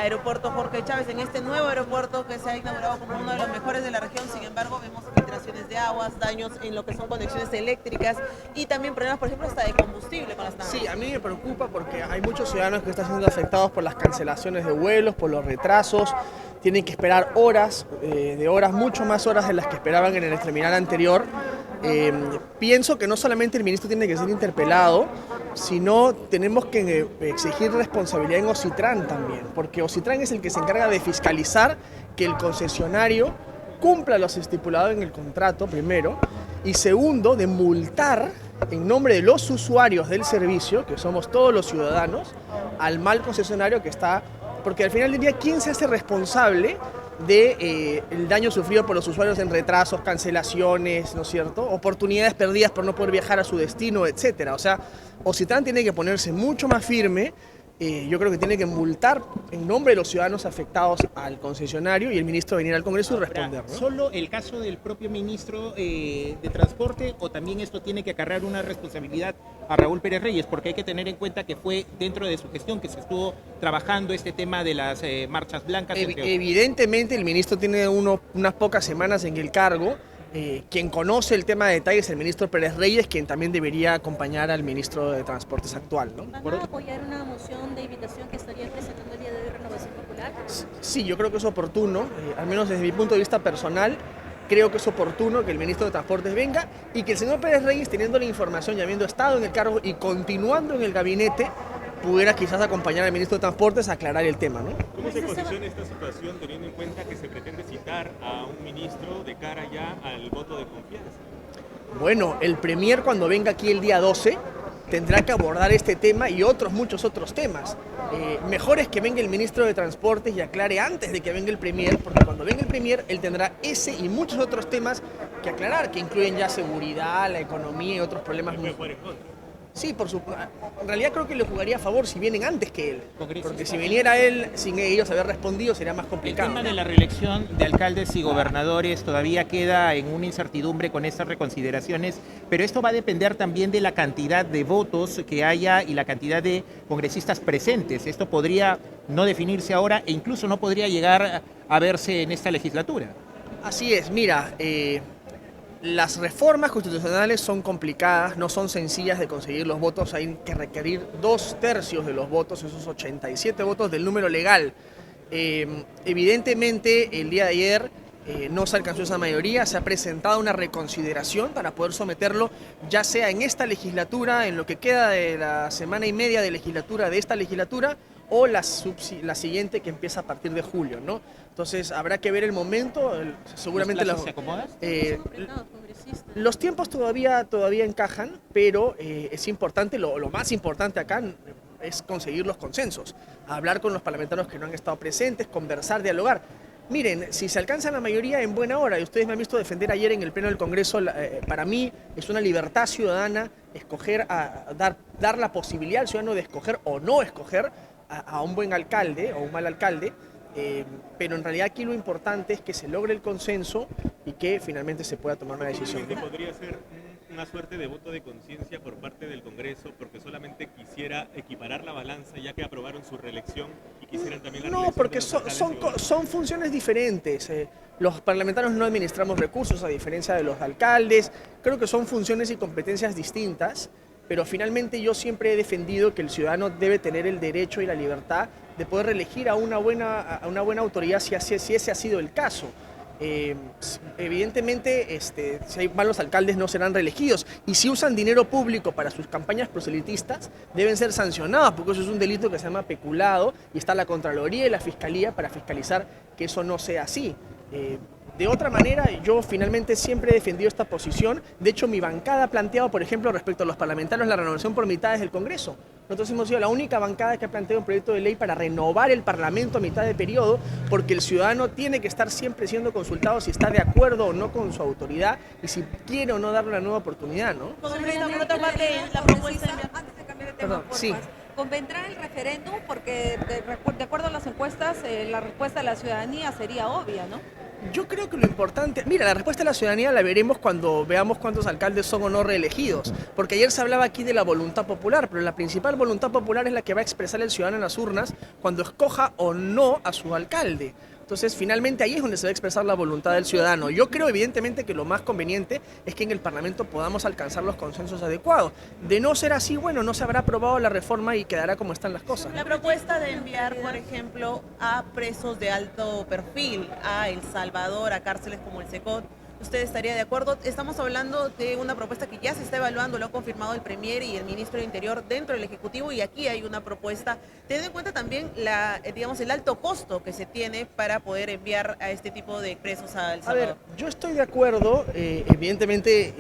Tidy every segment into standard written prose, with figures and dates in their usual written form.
aeropuerto Jorge Chávez, en este nuevo aeropuerto que se ha inaugurado como uno de los mejores de la región. Sin embargo, vemos filtraciones de aguas, daños en lo que son conexiones eléctricas y también problemas, por ejemplo, hasta de combustible con las naves. Sí, a mí me preocupa porque hay muchos ciudadanos que están siendo afectados por las cancelaciones de vuelos, por los retrasos, tienen que esperar horas, de horas, mucho más horas de las que esperaban en el terminal anterior. Pienso que no solamente el ministro tiene que ser interpelado, sino tenemos que exigir responsabilidad en Ocitran también, porque Ocitran es el que se encarga de fiscalizar que el concesionario cumpla los estipulados en el contrato, primero, y segundo, de multar en nombre de los usuarios del servicio, que somos todos los ciudadanos, al mal concesionario que está, porque al final del día, ¿quién se hace responsable de el daño sufrido por los usuarios en retrasos, cancelaciones, ¿no es cierto? Oportunidades perdidas por no poder viajar a su destino, etcétera? O sea, Ocitran tiene que ponerse mucho más firme. Yo creo que tiene que multar en nombre de los ciudadanos afectados al concesionario y el ministro venir al Congreso y responder, ¿no? ¿Solo el caso del propio ministro de Transporte o también esto tiene que acarrear una responsabilidad a Raúl Pérez Reyes? Porque hay que tener en cuenta que fue dentro de su gestión que se estuvo trabajando este tema de las marchas blancas. Evidentemente el ministro tiene unas pocas semanas en el cargo. Quien conoce el tema de detalles es el ministro Pérez Reyes, quien también debería acompañar al ministro de Transportes actual, ¿no? ¿Van a apoyar una moción de invitación que estaría presentando el día de hoy Renovación Popular? Sí, yo creo que es oportuno, al menos desde mi punto de vista personal, creo que es oportuno que el ministro de Transportes venga y que el señor Pérez Reyes, teniendo la información y habiendo estado en el cargo y continuando en el gabinete, pudiera quizás acompañar al ministro de Transportes a aclarar el tema, ¿no? ¿Cómo se posiciona esta situación teniendo en cuenta que se pretende citar a un ministro de cara ya al voto de confianza? Bueno, el premier cuando venga aquí el día 12 tendrá que abordar este tema y muchos otros temas. Mejor es que venga el ministro de Transportes y aclare antes de que venga el premier, porque cuando venga el premier él tendrá ese y muchos otros temas que aclarar, que incluyen ya seguridad, la economía y otros problemas muy... Sí, en realidad creo que le jugaría a favor si vienen antes que él, porque si viniera él sin ellos haber respondido sería más complicado. El tema de la reelección de alcaldes y gobernadores todavía queda en una incertidumbre con estas reconsideraciones, pero esto va a depender también de la cantidad de votos que haya y la cantidad de congresistas presentes. Esto podría no definirse ahora e incluso no podría llegar a verse en esta legislatura. Así es, mira, las reformas constitucionales son complicadas, no son sencillas de conseguir los votos, hay que requerir 2/3 de los votos, esos 87 votos del número legal. Evidentemente, el día de ayer no se alcanzó esa mayoría, se ha presentado una reconsideración para poder someterlo, ya sea en esta legislatura, en lo que queda de la semana y media de legislatura de esta legislatura, o la siguiente que empieza a partir de julio, ¿no? Entonces habrá que ver el momento, seguramente... ¿Los plazos se acomodan? Los tiempos todavía encajan, pero es importante, lo más importante acá es conseguir los consensos, hablar con los parlamentarios que no han estado presentes, conversar, dialogar. Miren, si se alcanza la mayoría en buena hora, y ustedes me han visto defender ayer en el Pleno del Congreso, para mí es una libertad ciudadana escoger, dar la posibilidad al ciudadano de escoger o no escoger a un buen alcalde o un mal alcalde, pero en realidad aquí lo importante es que se logre el consenso y que finalmente se pueda tomar una decisión. ¿Podría ser una suerte de voto de conciencia por parte del Congreso porque solamente quisiera equiparar la balanza ya que aprobaron su reelección y quisieran también la reelección? No, porque son funciones diferentes. Los parlamentarios no administramos recursos a diferencia de los alcaldes. Creo que son funciones y competencias distintas, pero finalmente yo siempre he defendido que el ciudadano debe tener el derecho y la libertad de poder reelegir a una buena autoridad si ese ha sido el caso. Evidentemente, si hay malos alcaldes no serán reelegidos, y si usan dinero público para sus campañas proselitistas deben ser sancionados, porque eso es un delito que se llama peculado y está la Contraloría y la Fiscalía para fiscalizar que eso no sea así. De otra manera, yo finalmente siempre he defendido esta posición. De hecho, mi bancada ha planteado, por ejemplo, respecto a los parlamentarios, la renovación por mitades del Congreso. Nosotros hemos sido la única bancada que ha planteado un proyecto de ley para renovar el Parlamento a mitad de periodo, porque el ciudadano tiene que estar siempre siendo consultado si está de acuerdo o no con su autoridad y si quiere o no darle una nueva oportunidad, ¿no? Por otra parte, la propuesta... Antes de cambiar de tema, sí. ¿Convendrá el referéndum? Porque de acuerdo a las encuestas, la respuesta de la ciudadanía sería obvia, ¿no? Yo creo que lo importante, mira, la respuesta de la ciudadanía la veremos cuando veamos cuántos alcaldes son o no reelegidos, porque ayer se hablaba aquí de la voluntad popular, pero la principal voluntad popular es la que va a expresar el ciudadano en las urnas cuando escoja o no a su alcalde. Entonces, finalmente ahí es donde se va a expresar la voluntad del ciudadano. Yo creo, evidentemente, que lo más conveniente es que en el Parlamento podamos alcanzar los consensos adecuados. De no ser así, bueno, no se habrá aprobado la reforma y quedará como están las cosas. La propuesta de enviar, por ejemplo, a presos de alto perfil a El Salvador, a cárceles como el Secot, ¿usted estaría de acuerdo? Estamos hablando de una propuesta que ya se está evaluando, lo ha confirmado el Premier y el Ministro del Interior dentro del Ejecutivo, y aquí hay una propuesta, teniendo en cuenta también digamos, el alto costo que se tiene para poder enviar a este tipo de presos a El Salvador. A ver, yo estoy de acuerdo, evidentemente,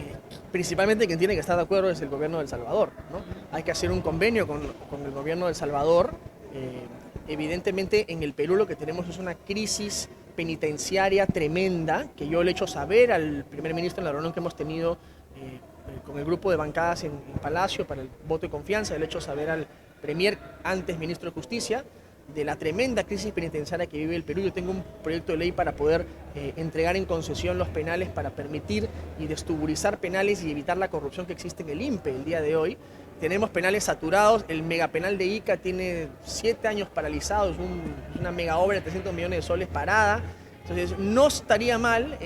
principalmente quien tiene que estar de acuerdo es el gobierno de El Salvador, ¿no? Hay que hacer un convenio con el gobierno de El Salvador. Evidentemente en el Perú lo que tenemos es una crisis penitenciaria tremenda, que yo le he hecho saber al primer ministro en la reunión que hemos tenido con el grupo de bancadas en Palacio para el voto de confianza, le he hecho saber al premier, antes ministro de Justicia, de la tremenda crisis penitenciaria que vive el Perú. Yo tengo un proyecto de ley para poder entregar en concesión los penales, para permitir y destuburizar penales y evitar la corrupción que existe en el INPE el día de hoy. Tenemos penales saturados, el megapenal de Ica tiene 7 años paralizado, es una mega obra de 300 millones de soles parada. Entonces no estaría mal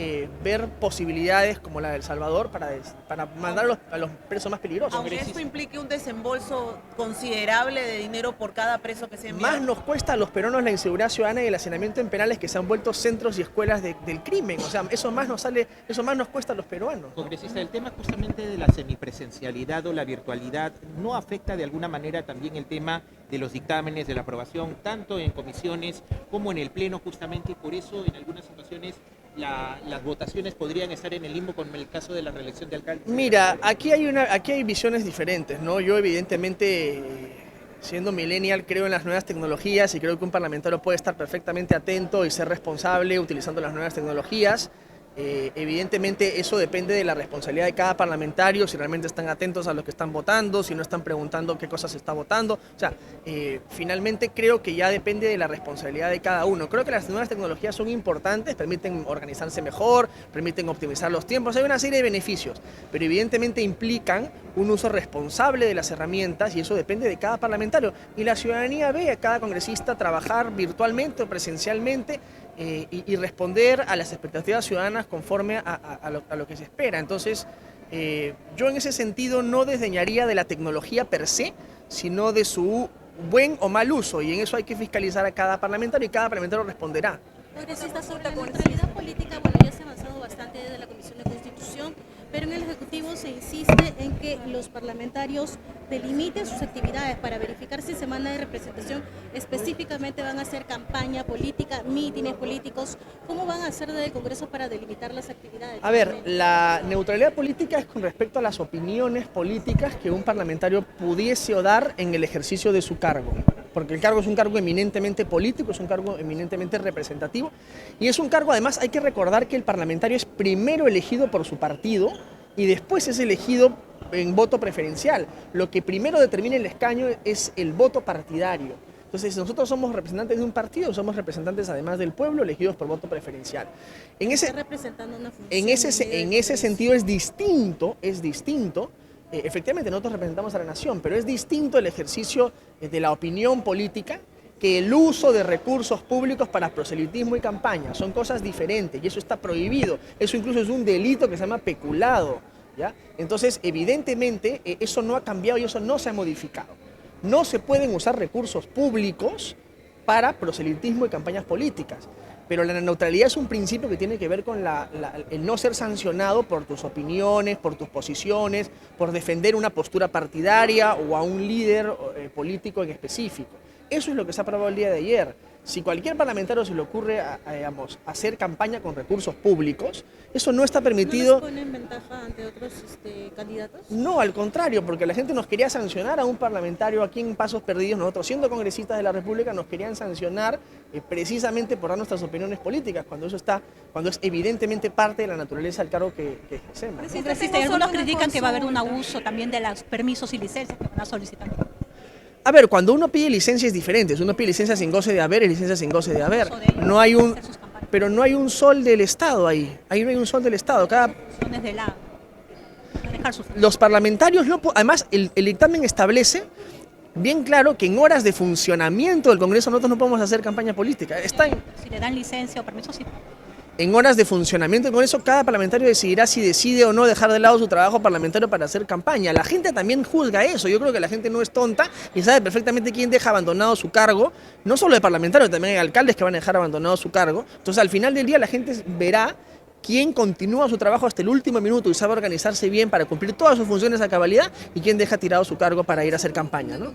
ver posibilidades como la de El Salvador para mandar a los presos más peligrosos. Aunque esto implique un desembolso considerable de dinero por cada preso que se envía. Más nos cuesta a los peruanos la inseguridad ciudadana y el hacinamiento en penales que se han vuelto centros y escuelas del crimen. O sea, eso más nos cuesta a los peruanos. Congresista, el tema justamente de la semipresencialidad o la virtualidad, ¿no afecta de alguna manera también el tema de los dictámenes, de la aprobación, tanto en comisiones como en el Pleno, justamente? Y por eso en algunas ocasiones las votaciones podrían estar en el limbo con el caso de la reelección de alcaldes. Mira, aquí hay visiones diferentes, ¿no? Yo evidentemente, siendo millennial, creo en las nuevas tecnologías y creo que un parlamentario puede estar perfectamente atento y ser responsable utilizando las nuevas tecnologías. Evidentemente eso depende de la responsabilidad de cada parlamentario, si realmente están atentos a lo que están votando, si no están preguntando qué cosas se está votando. O sea, finalmente creo que ya depende de la responsabilidad de cada uno. Creo que las nuevas tecnologías son importantes, permiten organizarse mejor, permiten optimizar los tiempos, hay una serie de beneficios, pero evidentemente implican un uso responsable de las herramientas y eso depende de cada parlamentario. Y la ciudadanía ve a cada congresista trabajar virtualmente o presencialmente y responder a las expectativas ciudadanas conforme a lo que se espera. Entonces, yo en ese sentido no desdeñaría de la tecnología per se, sino de su buen o mal uso, y en eso hay que fiscalizar a cada parlamentario y cada parlamentario responderá. Congresista, sobre la neutralidad política, bueno, ya se ha avanzado bastante desde la Comisión de Constitución, pero en el Ejecutivo se insiste en que los parlamentarios delimiten sus actividades para verificar si en semana de representación específicamente van a hacer campaña política, mítines políticos. ¿Cómo van a hacer desde el Congreso para delimitar las actividades? A ver, la neutralidad política es con respecto a las opiniones políticas que un parlamentario pudiese o dar en el ejercicio de su cargo. Porque el cargo es un cargo eminentemente político, es un cargo eminentemente representativo y es un cargo, además hay que recordar que el parlamentario es primero elegido por su partido y después es elegido en voto preferencial. Lo que primero determina el escaño es el voto partidario. Entonces nosotros somos representantes de un partido, somos representantes además del pueblo elegidos por voto preferencial. En ese sentido es distinto. Efectivamente nosotros representamos a la nación, pero es distinto el ejercicio de la opinión política que el uso de recursos públicos para proselitismo y campaña. Son cosas diferentes y eso está prohibido. Eso incluso es un delito que se llama peculado, ¿ya? Entonces, evidentemente, eso no ha cambiado y eso no se ha modificado. No se pueden usar recursos públicos para proselitismo y campañas políticas. Pero la neutralidad es un principio que tiene que ver con el no ser sancionado por tus opiniones, por tus posiciones, por defender una postura partidaria o a un líder político en específico. Eso es lo que se ha aprobado el día de ayer. Si cualquier parlamentario se le ocurre hacer campaña con recursos públicos, eso no está permitido. ¿No les pone en ventaja ante otros candidatos? No, al contrario, porque la gente nos quería sancionar a un parlamentario aquí en Pasos Perdidos. Nosotros, siendo congresistas de la República, nos querían sancionar precisamente por dar nuestras opiniones políticas, cuando es evidentemente parte de la naturaleza del cargo que ejercemos. Algunos critican que va a haber un abuso también de los permisos y licencias que van a solicitar. A ver, cuando uno pide licencia es diferente. Si uno pide licencia sin goce de haber, es licencia sin goce de haber. No hay un... pero no hay un sol del Estado ahí no hay un sol del Estado. Funciones de lado. Dejar sus Los parlamentarios, además el dictamen establece bien claro que en horas de funcionamiento del Congreso nosotros no podemos hacer campaña política. Si le dan licencia o permiso, sí. En horas de funcionamiento del Congreso, cada parlamentario decidirá si decide o no dejar de lado su trabajo parlamentario para hacer campaña. La gente también juzga eso. Yo creo que la gente no es tonta y sabe perfectamente quién deja abandonado su cargo. No solo de parlamentario, también hay alcaldes que van a dejar abandonado su cargo. Entonces, al final del día, la gente verá quién continúa su trabajo hasta el último minuto y sabe organizarse bien para cumplir todas sus funciones a cabalidad y quién deja tirado su cargo para ir a hacer campaña, ¿no?